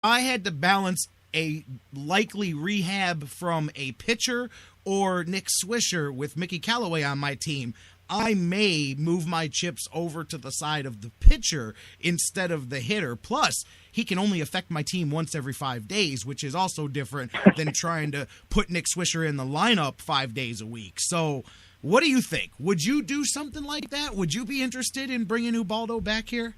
I had to balance a likely rehab from a pitcher or Nick Swisher with Mickey Callaway on my team, I may move my chips over to the side of the pitcher instead of the hitter. Plus, he can only affect my team once every 5 days, which is also different than trying to put Nick Swisher in the lineup 5 days a week. So what do you think? Would you do something like that? Would you be interested in bringing Ubaldo back here?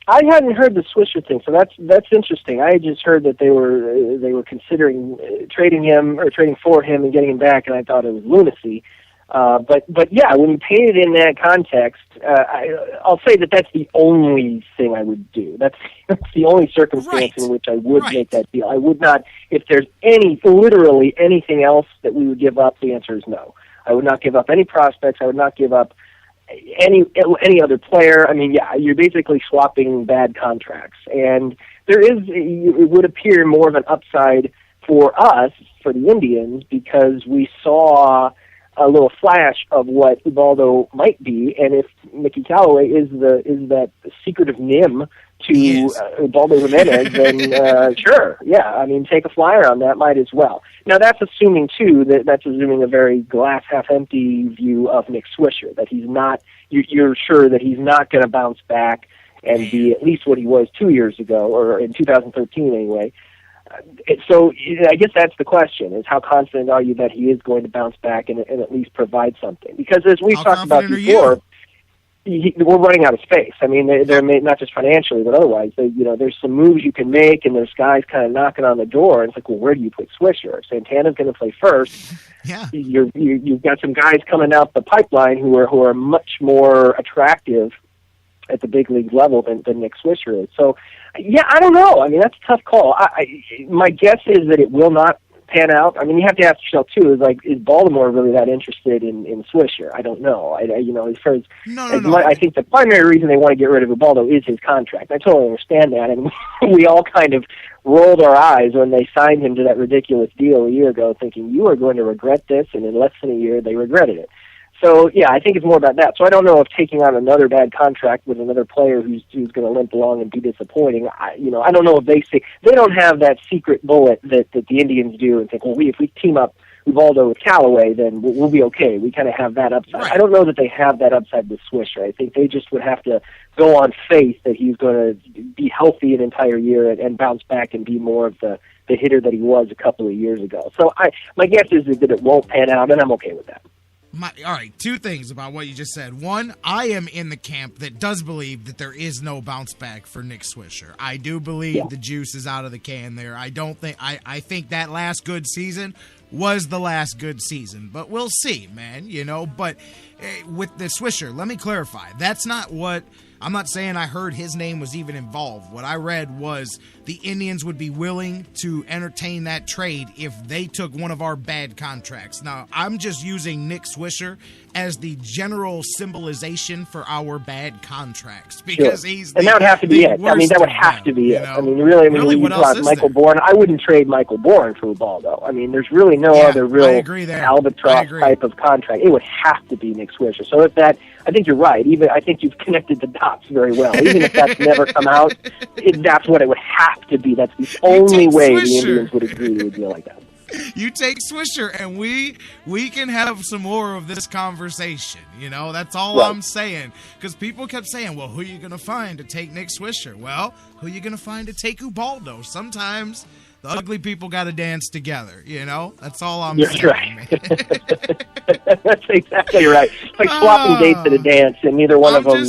I hadn't heard the Swisher thing, so that's interesting. I had just heard that they were considering trading him or trading for him and getting him back, and I thought it was lunacy. But yeah, when you paint it in that context, I'll say that that's the only thing I would do. That's the only circumstance in which I would make that deal. I would not, if there's literally anything else that we would give up, the answer is no. I would not give up any prospects. I would not give up any other player. I mean, yeah, you're basically swapping bad contracts. And it would appear more of an upside for us, for the Indians, because we saw a little flash of what Ubaldo might be, and if Mickey Callaway is that secretive nim to Ubaldo Jimenez, then sure, yeah, I mean, take a flyer on that, might as well. Now, that's assuming, too, that's assuming a very glass half-empty view of Nick Swisher, that he's not, you're sure that he's not going to bounce back and be at least what he was 2 years ago, or in 2013 anyway. So I guess that's the question, is how confident are you that he is going to bounce back and at least provide something? Because as we've talked about before, we're running out of space. I mean, they're not just financially, but otherwise. There's some moves you can make, and there's guys kind of knocking on the door. And it's like, well, where do you put Swisher? Santana's going to play first. Yeah, you've got some guys coming out the pipeline who are much more attractive at the big league level than Nick Swisher is. So, yeah, I don't know. I mean, that's a tough call. My guess is that it will not pan out. I mean, you have to ask yourself too: is Baltimore really that interested in Swisher? I don't know. As far as I think the primary reason they want to get rid of Ubaldo is his contract. I totally understand that, and we all kind of rolled our eyes when they signed him to that ridiculous deal a year ago, thinking you are going to regret this, and in less than a year they regretted it. So, yeah, I think it's more about that. So I don't know if taking on another bad contract with another player who's going to limp along and be disappointing, I don't know if they don't have that secret bullet that the Indians do and think, well, if we team up Ubaldo with Callaway, then we'll be okay. We kind of have that upside. Right. I don't know that they have that upside with Swisher. I think they just would have to go on faith that he's going to be healthy an entire year and bounce back and be more of the hitter that he was a couple of years ago. So my guess is that it won't pan out, and I'm okay with that. All right, two things about what you just said. One, I am in the camp that does believe that there is no bounce back for Nick Swisher. I do believe the juice is out of the can there. I think that last good season was the last good season, but we'll see, man. But with the Swisher, let me clarify. That's not what. I'm not saying I heard his name was even involved. What I read was the Indians would be willing to entertain that trade if they took one of our bad contracts. Now, I'm just using Nick Swisher as the general symbolization for our bad contracts because he's and that would have to be it. I mean, that would have to be it. I mean, really, when you talk Michael Bourne, I wouldn't trade Michael Bourne for Ubaldo. I mean, there's really no other real albatross type of contract. It would have to be Nick Swisher. So if that, I think you're right. I think you've connected the dots very well. Even if that's never come out, that's what it would have to be. That's the only way the Indians would agree to a deal like that. You take Swisher, and we can have some more of this conversation. That's all I'm saying. Because people kept saying, well, who are you going to find to take Nick Swisher? Well, who are you going to find to take Ubaldo? Sometimes the ugly people got to dance together, That's all I'm saying. Right. That's exactly right. It's like swapping dates at a dance, and neither one of them,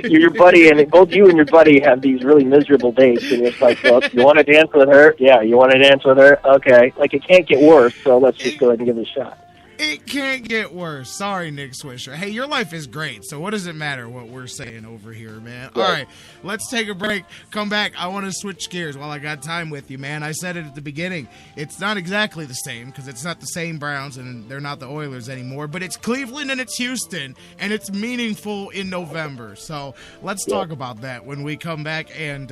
your buddy, and both you and your buddy have these really miserable dates, and it's like, well, you want to dance with her? Yeah, you want to dance with her? Okay. Like, it can't get worse, so let's just go ahead and give it a shot. It can't get worse. Sorry, Nick Swisher. Hey, your life is great, so what does it matter what we're saying over here, man? Right. All right, let's take a break. Come back. I want to switch gears while I got time with you, man. I said it at the beginning. It's not exactly the same because it's not the same Browns and they're not the Oilers anymore, but it's Cleveland and it's Houston, and it's meaningful in November. So let's talk about that when we come back, and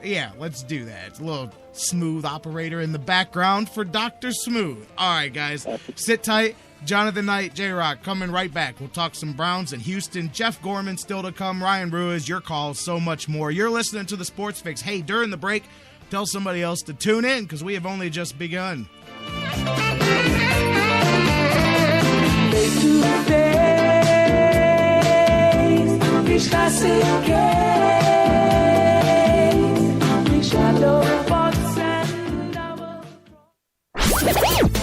yeah, let's do that. It's a little smooth operator in the background for Dr. Smooth. All right, guys, sit tight. Jonathan Knight, J-Rock, coming right back. We'll talk some Browns in Houston. Jeff Gorman still to come. Ryan Ruiz, your calls, so much more. You're listening to the Sports Fix. Hey, during the break, tell somebody else to tune in because we have only just begun. Face to face, está sem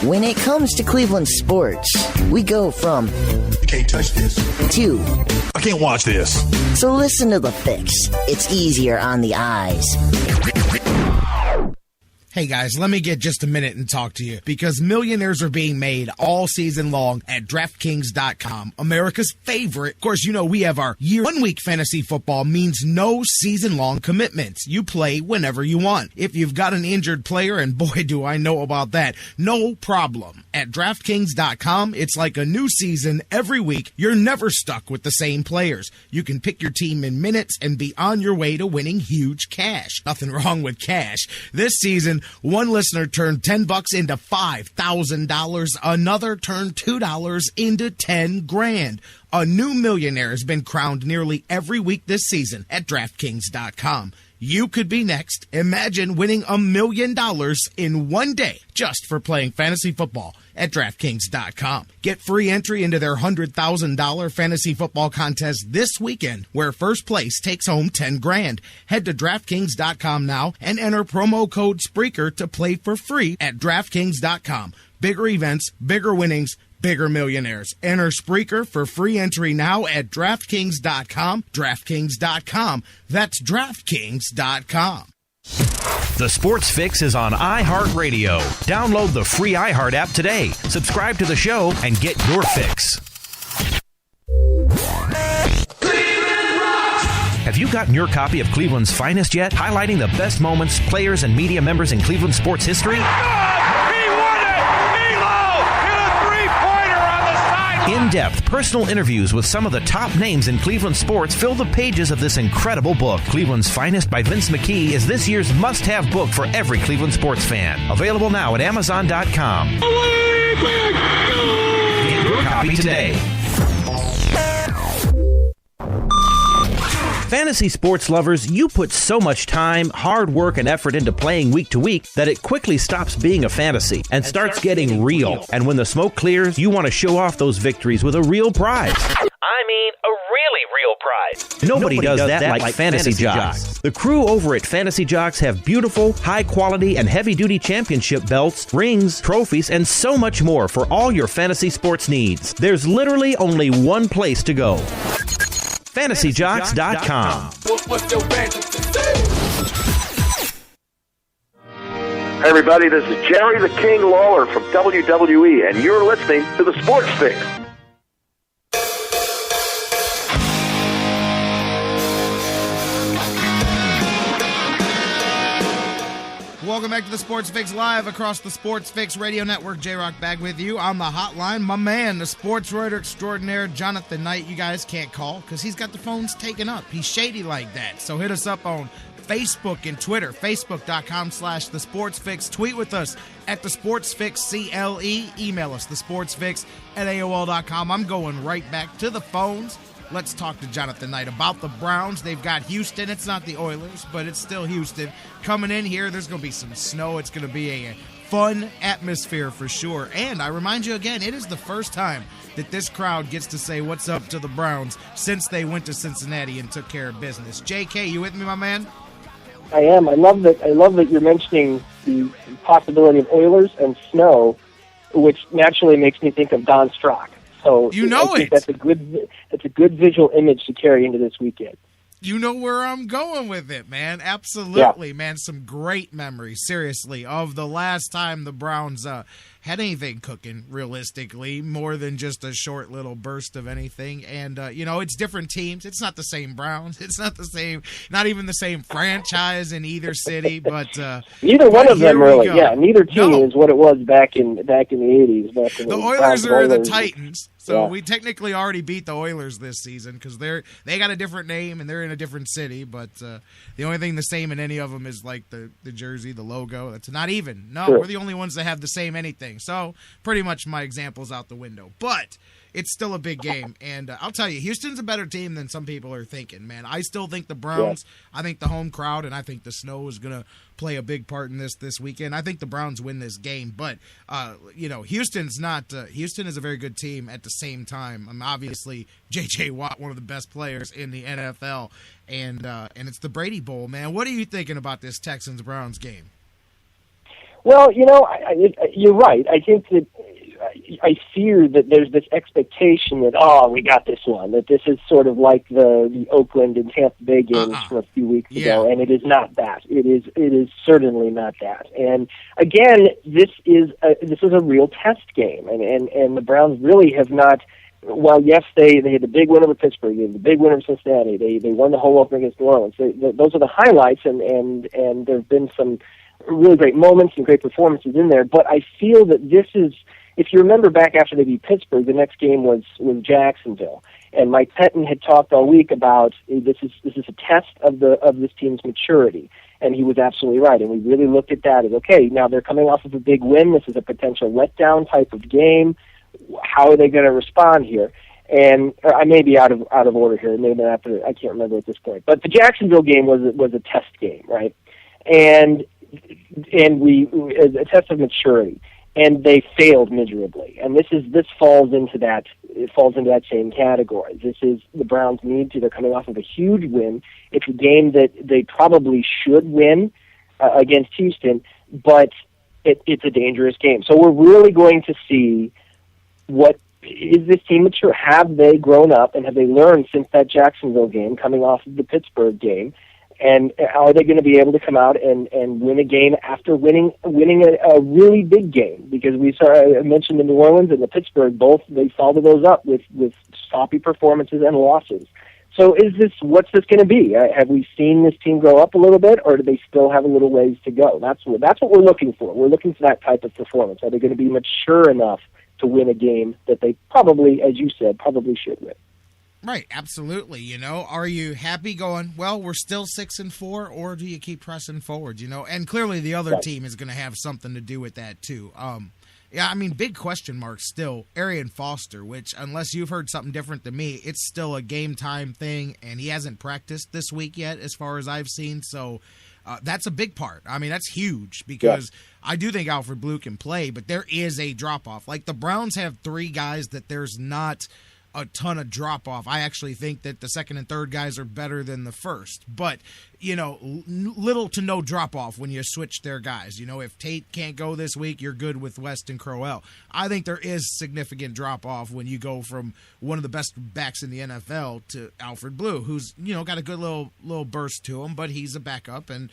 When it comes to Cleveland sports, we go from you can't touch this to I can't watch this. So listen to The Fix. It's easier on the eyes. Hey guys, let me get just a minute and talk to you because millionaires are being made all season long at DraftKings.com, America's favorite. Of course, you know we have our year. 1 week fantasy football means no season-long commitments. You play whenever you want. If you've got an injured player, and boy do I know about that, no problem. At DraftKings.com, it's like a new season every week. You're never stuck with the same players. You can pick your team in minutes and be on your way to winning huge cash. Nothing wrong with cash. This season, one listener turned $10 into $5,000. Another turned $2 into $10,000. A new millionaire has been crowned nearly every week this season at DraftKings.com. You could be next. Imagine winning $1 million in one day just for playing fantasy football at DraftKings.com. Get free entry into their $100,000 fantasy football contest this weekend, where first place takes home $10,000. Head to DraftKings.com now and enter promo code Spreaker to play for free at DraftKings.com. Bigger events, bigger winnings, bigger millionaires. Enter Spreaker for free entry now at DraftKings.com. DraftKings.com. That's DraftKings.com. The Sports Fix is on iHeartRadio. Download the free iHeart app today. Subscribe to the show and get your fix. Have you gotten your copy of Cleveland's Finest yet? Highlighting the best moments, players, and media members in Cleveland sports history? In-depth personal interviews with some of the top names in Cleveland sports fill the pages of this incredible book. Cleveland's Finest by Vince McKee is this year's must-have book for every Cleveland sports fan. Available now at Amazon.com. Get your copy today. Fantasy sports lovers, you put so much time, hard work, and effort into playing week to week that it quickly stops being a fantasy and starts getting real. And when the smoke clears, you want to show off those victories with a real prize. I mean, a really real prize. Nobody does that like Fantasy Jocks. The crew over at Fantasy Jocks have beautiful, high-quality, and heavy-duty championship belts, rings, trophies, and so much more for all your fantasy sports needs. There's literally only one place to go. FantasyJocks.com. Hey everybody, this is Jerry the King Lawler from WWE, and you're listening to the Sports Fix. Welcome back to the Sports Fix live across the Sports Fix Radio Network. J-Rock back with you on the hotline. My man, the sports writer extraordinaire, Jonathan Knight. You guys can't call because he's got the phones taken up. He's shady like that. So hit us up on Facebook and Twitter, Facebook.com/The Sports Fix. Tweet with us at The Sports Fix CLE. Email us, thesportsfix@AOL.com. I'm going right back to the phones. Let's talk to Jonathan Knight about the Browns. They've got Houston. It's not the Oilers, but it's still Houston. Coming in here, there's going to be some snow. It's going to be a fun atmosphere for sure. And I remind you again, it is the first time that this crowd gets to say what's up to the Browns since they went to Cincinnati and took care of business. JK, you with me, my man? I am. I love that you're mentioning the possibility of Oilers and snow, which naturally makes me think of Don Strock. So you know I think that's a good visual image to carry into this weekend. You know where I'm going with it, man. Absolutely, yeah. Man. Some great memories, seriously, of the last time the Browns had anything cooking, realistically, more than just a short little burst of anything. And, it's different teams. It's not the same Browns. It's not the same, not even the same franchise in either city. But neither one of them really. Yeah, neither team is what it was back in the 80s. The Oilers are the Titans. So we technically already beat the Oilers this season because they got a different name and they're in a different city. But the only thing the same in any of them is like the jersey, the logo. That's not even. No, sure. We're the only ones that have the same anything. thing. So pretty much my example's out the window. But it's still a big game. And I'll tell you, Houston's a better team than some people are thinking, man. I still think the Browns, I think the home crowd, and I think the snow is going to play a big part in this weekend. I think the Browns win this game. But, Houston's not Houston is a very good team at the same time. Obviously, J.J. Watt, one of the best players in the NFL. And it's the Brady Bowl, man. What are you thinking about this Texans-Browns game? Well, you're right. I think that I fear that there's this expectation that, we got this one, that this is sort of like the Oakland and Tampa Bay games from a few weeks ago, and it is not that. It is certainly not that. And again, this is a real test game, and the Browns really have not. Well, yes, they had the big win over Pittsburgh, they had the big win over Cincinnati, they won the home opener against New Orleans. Those are the highlights, and there have been some really great moments and great performances in there. But I feel that this is, if you remember back after they beat Pittsburgh, the next game was Jacksonville, and Mike Pettin had talked all week about this is a test of this team's maturity, and he was absolutely right. And we really looked at that as, okay, now they're coming off of a big win. This is a potential letdown type of game. How are they going to respond here? And I may be out of order here. Maybe after, I can't remember at this point. But the Jacksonville game was a test game, right? And we a test of maturity, and they failed miserably. And this falls into that. It falls into that same category. This is the Browns need to. They're coming off of a huge win. It's a game that they probably should win against Houston, but it's a dangerous game. So we're really going to see. What is this team mature? Have they grown up, and have they learned since that Jacksonville game, coming off of the Pittsburgh game? And are they going to be able to come out and win a game after winning a really big game? Because I mentioned the New Orleans and the Pittsburgh, both they followed those up with sloppy performances and losses. So what's this going to be? Have we seen this team grow up a little bit, or do they still have a little ways to go? That's what we're looking for. We're looking for that type of performance. Are they going to be mature enough to win a game that they probably, as you said, probably should win? Right, absolutely. Are you happy going, well, we're still 6-4, or do you keep pressing forward? And clearly the other team is going to have something to do with that too. Big question mark still. Arian Foster, which unless you've heard something different than me, it's still a game time thing, and he hasn't practiced this week yet, as far as I've seen. So. That's a big part. That's huge because I do think Alfred Blue can play, but there is a drop-off. Like the Browns have three guys that there's not a ton of drop-off. I actually think that the second and third guys are better than the first. But, little to no drop-off when you switch their guys. If Tate can't go this week, you're good with West and Crowell. I think there is significant drop-off when you go from one of the best backs in the NFL to Alfred Blue, who's, got a good little burst to him, but he's a backup and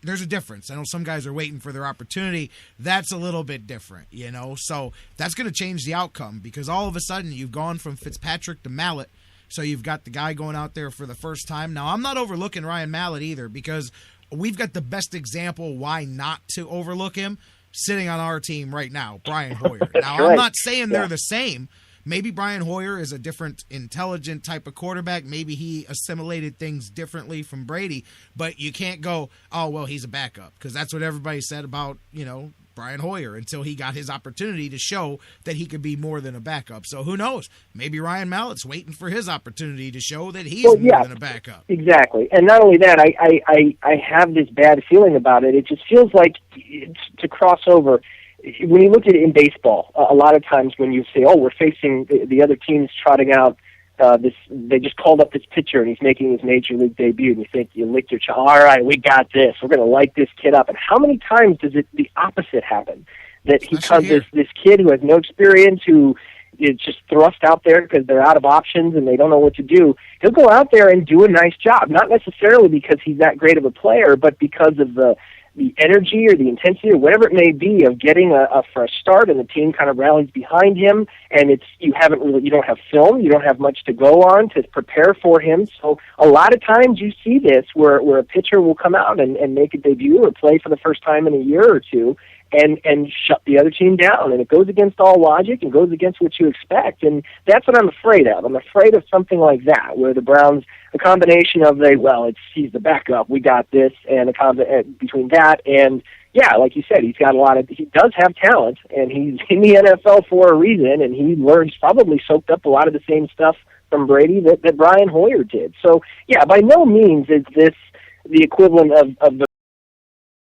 there's a difference. I know some guys are waiting for their opportunity. That's a little bit different, So that's going to change the outcome because all of a sudden you've gone from Fitzpatrick to Mallett. So you've got the guy going out there for the first time. Now, I'm not overlooking Ryan Mallett either because we've got the best example why not to overlook him sitting on our team right now, Brian Hoyer. Now, right. I'm not saying they're the same. Maybe Brian Hoyer is a different, intelligent type of quarterback. Maybe he assimilated things differently from Brady. But you can't go, oh, well, he's a backup because that's what everybody said about, Brian Hoyer until he got his opportunity to show that he could be more than a backup. So who knows? Maybe Ryan Mallett's waiting for his opportunity to show that he's more than a backup. Exactly. And not only that, I have this bad feeling about it. It just feels like to cross over. When you look at it in baseball, a lot of times when you say, oh, we're facing the other team's trotting out they just called up this pitcher and he's making his major league debut, and you think you licked your child. All right, we got this. We're going to light this kid up. And how many times does it the opposite happen? That he comes this kid who has no experience, who is just thrust out there because they're out of options and they don't know what to do. He'll go out there and do a nice job, not necessarily because he's that great of a player, but because of the energy or the intensity or whatever it may be of getting a fresh start, and the team kind of rallies behind him, and you don't have film, you don't have much to go on to prepare for him. So a lot of times you see this where a pitcher will come out and make a debut or play for the first time in a year or two and shut the other team down, and it goes against all logic and goes against what you expect, and that's what I'm afraid of. I'm afraid of something like that, where the Browns, a combination of he's the backup, we got this, and between that and yeah, like you said, he does have talent, and he's in the NFL for a reason, and he probably soaked up a lot of the same stuff from Brady that Brian Hoyer did. So, yeah, by no means is this the equivalent of the